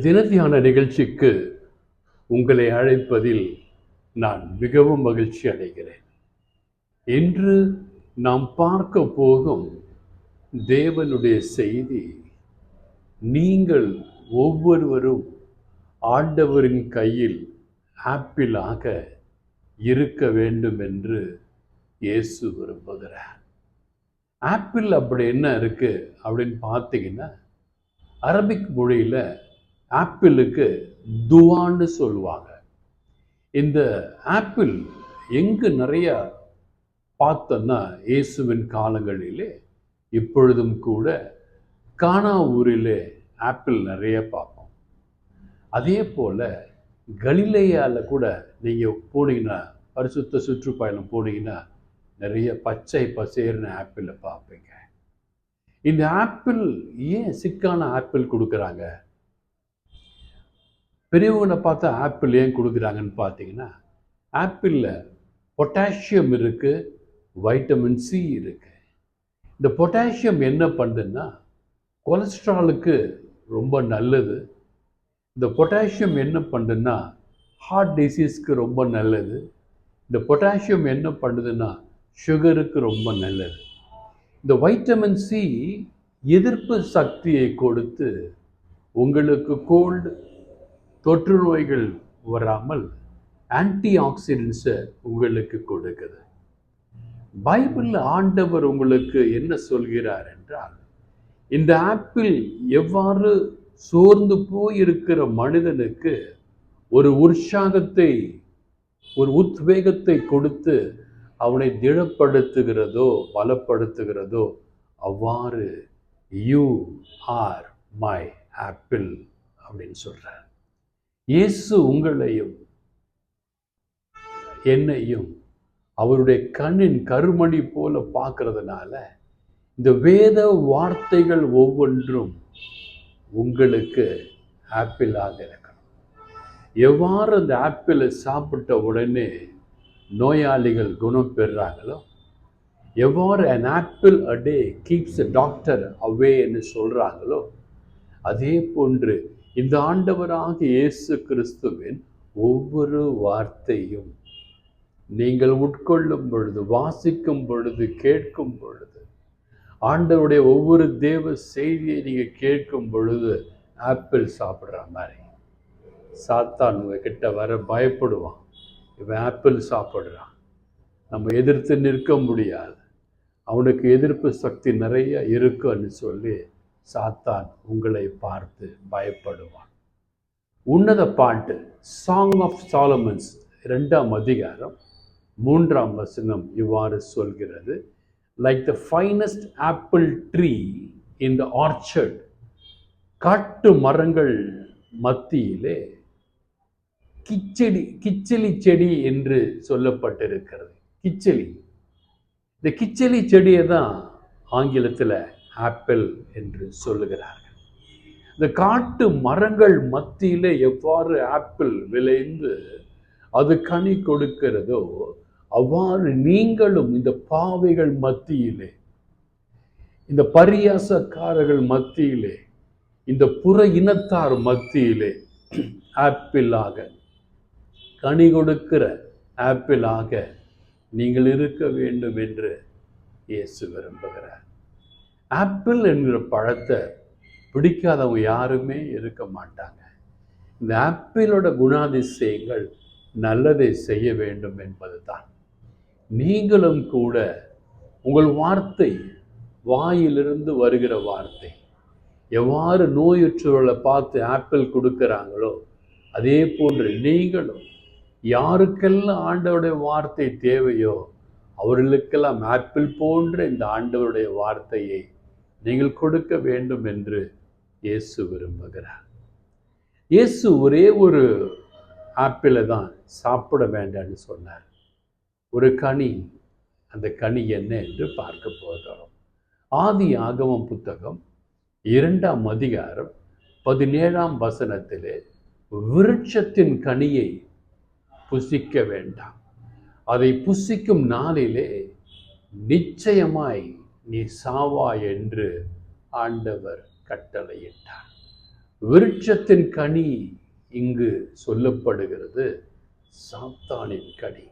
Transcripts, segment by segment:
தினத்தியான நிகழ்ச்சிக்கு உங்களை அழைப்பதில் நான் மிகவும் மகிழ்ச்சி அடைகிறேன். இன்று நாம் பார்க்க போகும் தேவனுடைய செய்தி, நீங்கள் ஒவ்வொருவரும் ஆண்டவரின் கையில் ஆப்பிளாக இருக்க வேண்டும் என்று இயேசு விரும்புகிறார். ஆப்பிள் அப்படி என்ன இருக்கு அப்படின்னு பார்த்தீங்கன்னா, அரபிக் மொழியில ஆப்பிளுக்கு துவான்னு சொல்லுவாங்க. இந்த ஆப்பிள் எங்கு நிறைய பார்த்தோன்னா, இயேசுவின் காலங்களிலே இப்பொழுதும் கூட கானா ஊரிலே ஆப்பிள் நிறைய பார்ப்போம். அதே போல கலிலேயாவில் கூட நீங்கள் போனீங்கன்னா, பரிசுத்த சுற்றுப்பயணம் போனீங்கன்னா நிறைய பச்சை பசேர்னு ஆப்பிளை பார்ப்பீங்க. இந்த ஆப்பிள் ஏன் சிக்கான ஆப்பிள் கொடுக்குறாங்க? பெரியவங்களை பார்த்தா ஆப்பிள் ஏன் கொடுக்குறாங்கன்னு பார்த்தீங்கன்னா, ஆப்பிளில் பொட்டாசியம் இருக்குது, வைட்டமின் சி இருக்குது. இந்த பொட்டாசியம் என்ன பண்ணுதுன்னா, கொலஸ்ட்ராலுக்கு ரொம்ப நல்லது. இந்த பொட்டாசியம் என்ன பண்ணுதுன்னா, ஹார்ட் டிசீஸ்க்கு ரொம்ப நல்லது. இந்த பொட்டாசியம் என்ன பண்ணுதுன்னா, சுகருக்கு ரொம்ப நல்லது. இந்த வைட்டமின் சி எதிர்ப்பு சக்தியை கொடுத்து உங்களுக்கு கோல்டு, தொற்று நோய்கள் வராமல் ஆன்டி ஆக்சிடென்ட்ஸை உங்களுக்கு கொடுக்குது. பைபிளில் ஆண்டவர் உங்களுக்கு என்ன சொல்கிறார் என்றால், இந்த ஆப்பிள் எவ்வாறு சோர்ந்து போயிருக்கிற மனிதனுக்கு ஒரு உற்சாகத்தை, ஒரு உத்வேகத்தை கொடுத்து அவனை திடப்படுத்துகிறதோ பலப்படுத்துகிறதோ, அவ்வாறு யூ ஆர் மை ஆப்பிள் அப்படின்னு சொல்றார். இயேசு உங்களையும் என்னையும் அவருடைய கண்ணின் கருமணி போல பார்க்கறதுனால, இந்த வேத வார்த்தைகள் ஒவ்வொன்றும் உங்களுக்கு ஆப்பிளாக இருக்கணும். எவ்வாறு அந்த ஆப்பிளை சாப்பிட்ட உடனே நோயாளிகள் குணம் பெறுறாங்களோ, எவ்வாறு an apple a day keeps the doctor away என்று சொல்றாங்களோ, அதே போன்று இந்த ஆண்டவராகிய இயேசு கிறிஸ்துவின் ஒவ்வொரு வார்த்தையும் நீங்கள் உட்கொள்ளும் பொழுது, வாசிக்கும் பொழுது, கேட்கும் பொழுது, ஆண்டவருடைய ஒவ்வொரு தேவ செய்தியை நீங்கள் கேட்கும் பொழுது ஆப்பிள் சாப்பிட்ற மாதிரி. சாத்தான் உங்ககிட்ட வர பயப்படுவான். இவன் ஆப்பிள் சாப்பிட்றான், நம்ம எதிர்த்து நிற்க முடியாது, அவனுக்கு எதிர்ப்பு சக்தி நிறைய இருக்குன்னு சொல்லி சாத்தான் உங்களை பார்த்து பயப்படுவான். உன்னத பாட்டு சாங் ஆஃப் சாலமன்ஸ் 2ஆம் அதிகாரம் 3ஆம் வசனம் இவ்வாறு சொல்கிறது, like the finest apple tree in the orchard, காட்டு மரங்கள் மத்தியிலே கிச்சலி செடி என்று சொல்லப்பட்டிருக்கிறது. கிச்சலி, இந்த கிச்சலி செடியை தான் ஆங்கிலத்தில் ஆப்பிள் என்று சொல்லுகிறார்கள். இந்த காட்டு மரங்கள் மத்தியிலே எவ்வாறு ஆப்பிள் விளைந்து அது கனி கொடுக்கிறதோ, அவ்வாறு நீங்களும் இந்த பாவைகள் மத்தியிலே, இந்த பரியாசக்காரர்கள் மத்தியிலே, இந்த புற இனத்தார் மத்தியிலே ஆப்பிளாக, கனி கொடுக்கிற ஆப்பிளாக நீங்கள் இருக்க வேண்டும் என்று இயேசு விரும்புகிறார். ஆப்பிள் என்கிற பழத்தை பிடிக்காதவங்க யாருமே இருக்க மாட்டாங்க. இந்த ஆப்பிளோட குணாதிசயங்கள் நல்லதை செய்ய வேண்டும் என்பது தான். நீங்களும் கூட உங்கள் வார்த்தை, வாயிலிருந்து வருகிற வார்த்தை, எவ்வாறு நோயுற்றவர்களை பார்த்து ஆப்பிள் கொடுக்குறாங்களோ, அதே போன்று நீங்களும் யாருக்கெல்லாம் ஆண்டவருடைய வார்த்தை தேவையோ அவர்களுக்கெல்லாம் ஆப்பிள் போன்ற இந்த ஆண்டவருடைய வார்த்தையை நீங்கள் கொடுக்க வேண்டும் என்று இயேசு விரும்புகிறார். இயேசு ஒரே ஒரு ஆப்பிளை தான் சாப்பிட வேண்டாம்னு சொன்னார். ஒரு கனி, அந்த கனி என்ன என்று பார்க்க போகிறோம். ஆதி ஆகமம் புத்தகம் 2ஆம் அதிகாரம் 17ஆம் வசனத்திலே, விருட்சத்தின் கனியை புசிக்க வேண்டாம், அதை புசிக்கும் நாளிலே நிச்சயமாய் நீ சாவாய் என்று ஆண்டவர் கட்டளையிட்டார். விருட்சத்தின் கனி இங்கு சொல்லப்படுகிறது சாத்தானின் கனி.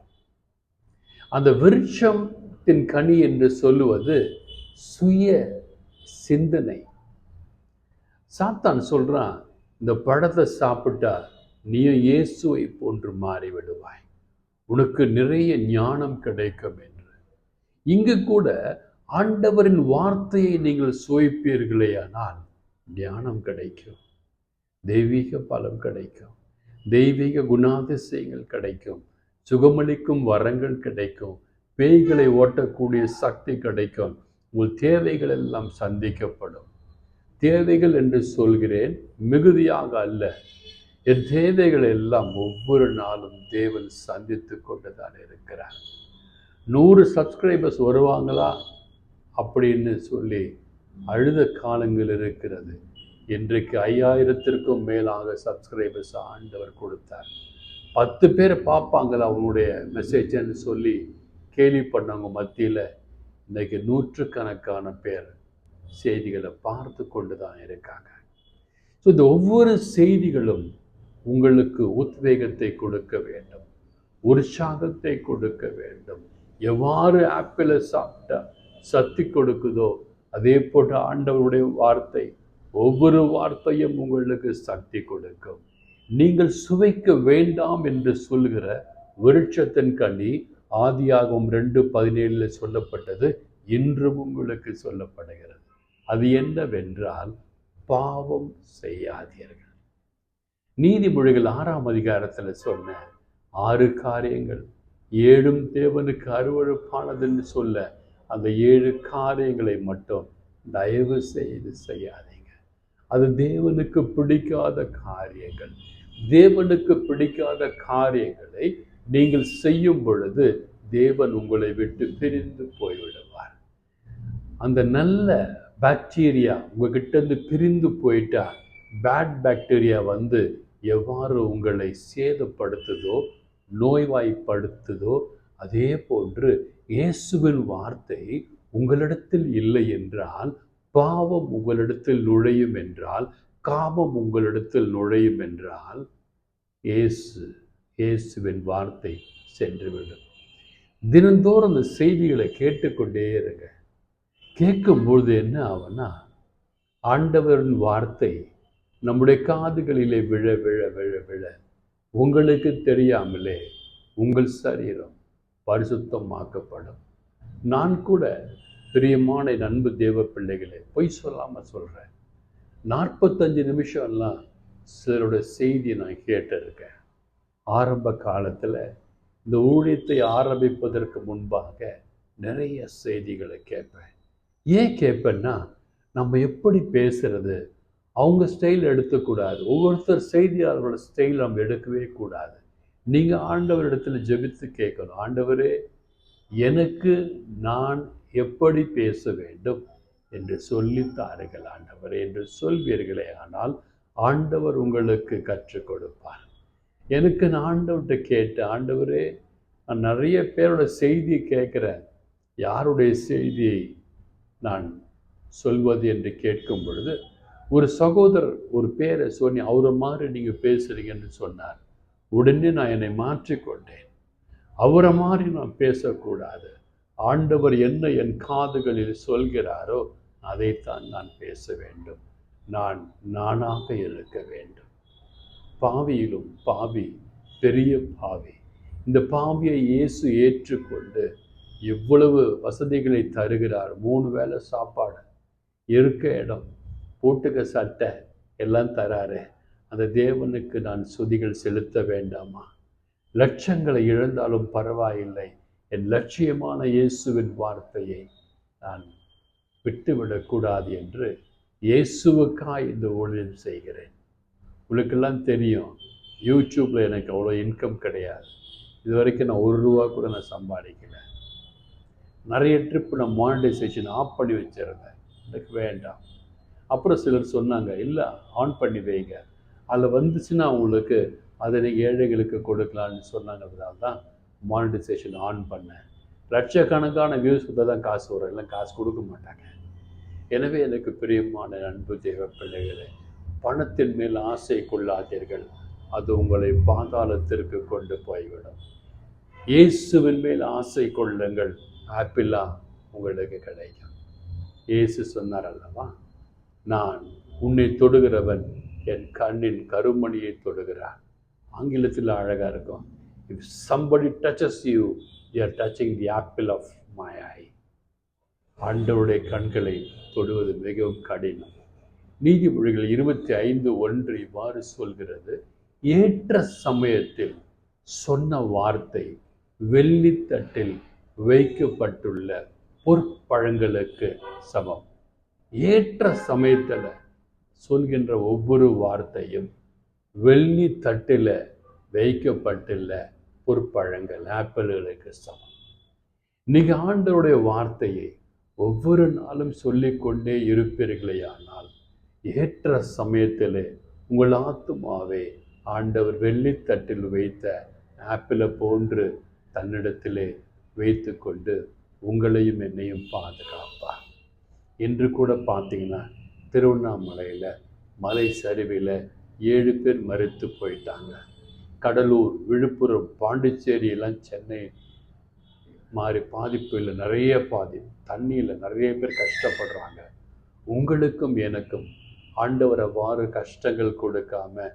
அந்த விருட்சத்தின் கனி என்று சொல்லுவது சுய சிந்தனை. சாத்தான் சொல்றான், இந்த பழத்தை சாப்பிட்டா நீயும் இயேசுவை போன்று மாறிவிடுவாய், உனக்கு நிறைய ஞானம் கிடைக்கும் என்று. இங்கு கூட ஆண்டவரின் வார்த்தையை நீங்கள் சுவைப்பீர்களேயானால் ஞானம் கிடைக்கும், தெய்வீக பலம் கிடைக்கும், தெய்வீக குணாதிசயங்கள் கிடைக்கும், சுகமளிக்கும் வரங்கள் கிடைக்கும், பேய்களை ஓட்டக்கூடிய சக்தி கிடைக்கும், உங்கள் தேவைகள் எல்லாம் சந்திக்கப்படும். தேவைகள் என்று சொல்கிறேன் மிகுதியாக அல்ல, என் தேவைகள் எல்லாம் ஒவ்வொரு நாளும் தேவன் சந்தித்து கொண்டுதான் இருக்கிறார். 100 சப்ஸ்கிரைபர்ஸ் வருவாங்களா அப்படின்னு சொல்லி அழுத காலங்கள் இருக்கிறது. இன்றைக்கு 5000த்திற்கும் மேலாக சப்ஸ்கிரைபர்ஸ் ஆண்டவர் கொடுத்தார். 10 பேரை பார்ப்பாங்களா அவனுடைய மெசேஜ்ன்னு சொல்லி கேலி பண்ணவங்க மத்தியில் இன்றைக்கு 100கணக்கான பேர் செய்திகளை பார்த்து கொண்டு தான் இருக்காங்க. ஸோ இந்த ஒவ்வொரு செய்திகளும் உங்களுக்கு உத்வேகத்தை கொடுக்க வேண்டும், உற்சாகத்தை கொடுக்க வேண்டும். எவ்வாறு ஆப்பிளை சாப்பிட்டா சக்தி கொடுக்குதோ அதே போன்ற ஆண்டவருடைய வார்த்தை ஒவ்வொரு வார்த்தையும் உங்களுக்கு சக்தி கொடுக்கும். நீங்கள் சுவைக்க வேண்டாம் என்று சொல்கிற விருட்சத்தின் கனி ஆதியாகமம் 2:17 சொல்லப்பட்டது, இன்றும் உங்களுக்கு சொல்லப்படுகிறது. அது என்னவென்றால், பாவம் செய்யாதீர்கள். நீதிமொழிகள் 6ஆம் அதிகாரத்தில் சொன்ன 6 காரியங்கள் 7ம் தேவனுக்கு அருவருப்பானதுன்னு சொல்ல, அந்த 7 காரியங்களை மட்டும் தயவு செய்து செய்யாதீங்க. அது தேவனுக்கு பிடிக்காத காரியங்கள். தேவனுக்கு பிடிக்காத காரியங்களை நீங்கள் செய்யும் பொழுது தேவன் உங்களை விட்டு பிரிந்து போய்விடுவார். அந்த நல்ல பாக்டீரியா உங்ககிட்ட பிரிந்து போயிட்டா, பேட் பாக்டீரியா வந்து எவ்வாறு உங்களை சேதப்படுத்துதோ நோய்வாய்ப்படுத்துதோ அதே போன்று இயேசுவின் வார்த்தை உங்களிடத்தில் இல்லை என்றால், பாவம் உங்களிடத்தில் நுழையும் என்றால், காமம் உங்களிடத்தில் நுழையும் என்றால், இயேசுவின் வார்த்தை சென்றுவிடும். தினந்தோறும் அந்த செய்திகளை கேட்டுக்கொண்டே இருங்க. கேட்கும்பொழுது என்ன ஆகும்னா, ஆண்டவரின் வார்த்தை நம்முடைய காதுகளிலே விழ விழ விழ விழ உங்களுக்கு தெரியாமலே உங்கள் சரீரம் பரிசுத்தமாக்கப்படும். நான் கூட பிரியமான அன்பு தேவ பிள்ளைகளே, பொய் சொல்லாமல் சொல்கிறேன், 45 நிமிஷம்லாம் சிலரோட செய்தி நான் கேட்டிருக்கேன். ஆரம்ப காலத்தில் இந்த ஊழியத்தை ஆரம்பிப்பதற்கு முன்பாக நிறைய செய்திகளை கேட்பேன். ஏன் கேட்பேன்னா, நம்ம எப்படி பேசுறது, அவங்க ஸ்டைல் எடுத்துக்கூடாது. ஒவ்வொருத்தர் செய்தியாளர்களோட ஸ்டைல் நம்ம எடுக்கவே கூடாது. நீங்கள் ஆண்டவரிடத்தில் ஜெபித்து கேட்கணும், ஆண்டவரே எனக்கு நான் எப்படி பேச வேண்டும் என்று சொல்லித்தாருங்கள் ஆண்டவர் என்று சொல்வீர்களே, ஆனால் ஆண்டவர் உங்களுக்கு கற்றுக் கொடுப்பார். எனக்கு நான் ஆண்டவர்கிட்ட கேட்டு, ஆண்டவரே நான் நிறைய பேரோட செய்தியை கேட்குறேன், யாருடைய செய்தியை நான் சொல்வது என்று கேட்கும் பொழுது, ஒரு சகோதரர் ஒரு பேரை சொல்லி அவரை மாதிரி நீங்கள் பேசுகிறீங்கன்னு சொன்னார். உடனே நான் என்னை மாற்றிக்கொண்டேன். அவரை மாதிரி நான் பேசக்கூடாது, ஆண்டவர் என்ன என் காதுகளில் சொல்கிறாரோ அதைத்தான் நான் பேச வேண்டும், நான் நானாக இருக்க வேண்டும். பாவியிலும் பாவி பெரிய பாவி. இந்த பாவியை இயேசு ஏற்றுக்கொண்டு எவ்வளவு வசதிகளை தருகிறார். 3 வேளை சாப்பாடு, இருக்க இடம், போட்டுக்க சட்டை எல்லாம் தராரு. அந்த தேவனுக்கு நான் துதிகள் செலுத்த வேண்டாமா? லட்சங்களை இழந்தாலும் பரவாயில்லை, என் லட்சியமான இயேசுவின் வார்த்தையை நான் விட்டுவிடக்கூடாது என்று இயேசுவுக்காய் இந்த ஊழியம் செய்கிறேன். உங்களுக்கெல்லாம் தெரியும், யூடியூப்பில் எனக்கு அவ்வளோ இன்கம் கிடையாது. இது வரைக்கும் நான் 1 ரூபா கூட நான் சம்பாதிக்கல. நிறைய ட்ரிப் நான் மானிட்டைசேஷன் ஆஃப் பண்ணி வச்சுருந்தேன், எனக்கு வேண்டாம். அப்புறம் சிலர் சொன்னாங்க, இல்லை ஆன் பண்ணி வைங்க, அதில் வந்துச்சுன்னா உங்களுக்கு அதை நீங்கள் ஏழைகளுக்கு கொடுக்கலான்னு சொன்னாங்க. அதனால தான் மானிட்டைசேஷன் ஆன் பண்ணேன். லட்சக்கணக்கான வியூஸ் கொடுத்தா தான் காசு வரும், இல்லை காசு கொடுக்க மாட்டாங்க. எனவே எனக்கு பிரியமான அன்பு தேவ பிள்ளைகளே, பணத்தின் மேல் ஆசை கொள்ளாதீர்கள், அது உங்களை பாதாளத்திற்கு கொண்டு போய்விடும். இயேசுவின் மேல் ஆசை கொள்ளுங்கள், ஆப்பிளா உங்களுக்கு கிடைக்கும். இயேசு சொன்னார் அல்லவா, நான் உன்னை தொடுகிறவன் என் கண்ணின் கருமணியை தொடுகிறான். ஆங்கிலத்தில் அழகாக இருக்கும், if somebody touches you, you are touching the apple of my eye. ஆண்டவருடைய கண்களை தொடுவது மிகவும் கடினம். நீதிமொழிகள் 25:1 இவ்வாறு சொல்கிறது, ஏற்ற சமயத்தில் சொன்ன வார்த்தை வெள்ளித்தட்டில் வைக்கப்பட்டுள்ள பொற்பழங்களுக்கு சமம். ஏற்ற சமயத்தில் சொல்கின்ற ஒவ்வொரு வார்த்தையும் வெள்ளி தட்டில் வைக்கப்பட்டுள்ள பொற்பழங்கள், ஆப்பிள்களுக்கு சமம். நீங்கள் ஆண்டவருடைய வார்த்தையை ஒவ்வொரு நாளும் சொல்லிக்கொண்டே இருப்பீர்களேயானால், ஏற்ற சமயத்தில் உங்கள் ஆத்துமாவே ஆண்டவர் வெள்ளித்தட்டில் வைத்த ஆப்பிளை போன்று தன்னிடத்திலே வைத்து கொண்டு உங்களையும் என்னையும் பாதுகாப்பார். இன்று கூட பார்த்தீங்கன்னா திருவண்ணாமலையில் மலை சரிவில் 7 பேர் மரித்து போயிட்டாங்க. கடலூர், விழுப்புரம், பாண்டிச்சேரியெல்லாம் சென்னை மாதிரி பாதிப்பில் நிறைய தண்ணியில் நிறைய பேர் கஷ்டப்படுறாங்க. உங்களுக்கும் எனக்கும் ஆண்டவர் அவ்வாறு கஷ்டங்கள் கொடுக்காம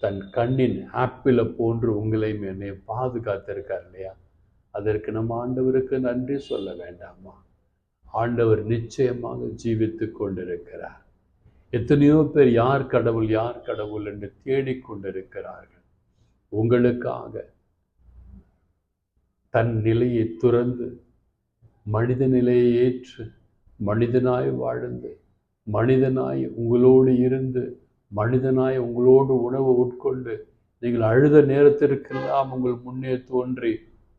தன் கண்ணின் ஆப்பிளை போன்று உங்களையும் என்னையும் பாதுகாத்திருக்கார் இல்லையா? அதற்கு நம்ம ஆண்டவருக்கு நன்றி சொல்ல வேண்டாமா? ஆண்டவர் நிச்சயமாக ஜீவித்து கொண்டிருக்கிறார். எத்தனையோ பேர் யார் கடவுள் யார் கடவுள் என்று தேடிக்கொண்டிருக்கிறார்கள். உங்களுக்காக தன் நிலையை துறந்து மனித நிலையை ஏற்று மனிதனாய் வாழ்ந்து மனிதனாய் உங்களோடு இருந்து மனிதனாய் உங்களோடு உணவு உட்கொண்டு நீங்கள் அழுத நேரத்திற்கெல்லாம் உங்கள் முன்னே தோன்றி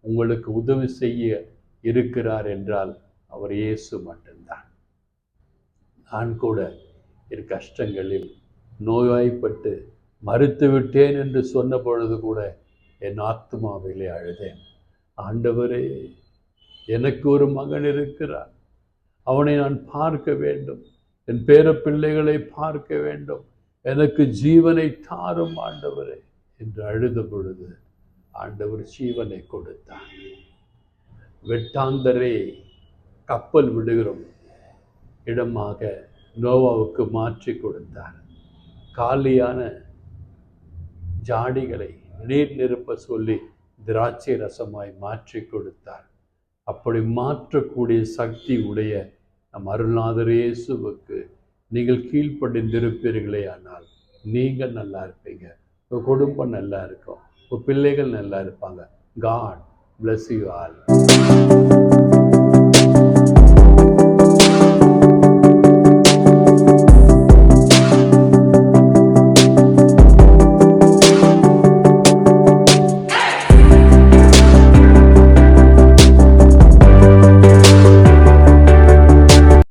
உங்களுக்கு உதவி செய்ய இருக்கிறார் என்றால் அவர் இயேசு மட்டும்தான். நான் கூட என் கஷ்டங்களில் நோய்வாய்ப்பட்டு மறுத்து விட்டேன் என்று சொன்ன பொழுது கூட என் ஆத்துமாவிலே அழுதேன். ஆண்டவரே, எனக்கு ஒரு மகன் இருக்கிறார், அவனை நான் பார்க்க வேண்டும், என் பேர பிள்ளைகளை பார்க்க வேண்டும், எனக்கு ஜீவனை தாரும் ஆண்டவரே என்று அழுத பொழுது ஆண்டவர் ஜீவனை கொடுத்தார். வெட்டாந்தரே கப்பல் விடுகிறோம் இடமாக நோவாவுக்கு மாற்றி கொடுத்தார். காலியான ஜாடிகளை நீர் நிரப்ப சொல்லி திராட்சை ரசமாய் மாற்றி கொடுத்தார். அப்படி மாற்றக்கூடிய சக்தி உடைய நம் அருள்நாதர் இயேசுவுக்கு நீங்கள் கீழ்ப்படிந்திருப்பீர்களே ஆனால் நீங்கள் நல்லா இருப்பீங்க, உங்கள் குடும்பம் நல்லா இருக்கும், உங்கள் பிள்ளைகள் நல்லா இருப்பாங்க. God bless you all.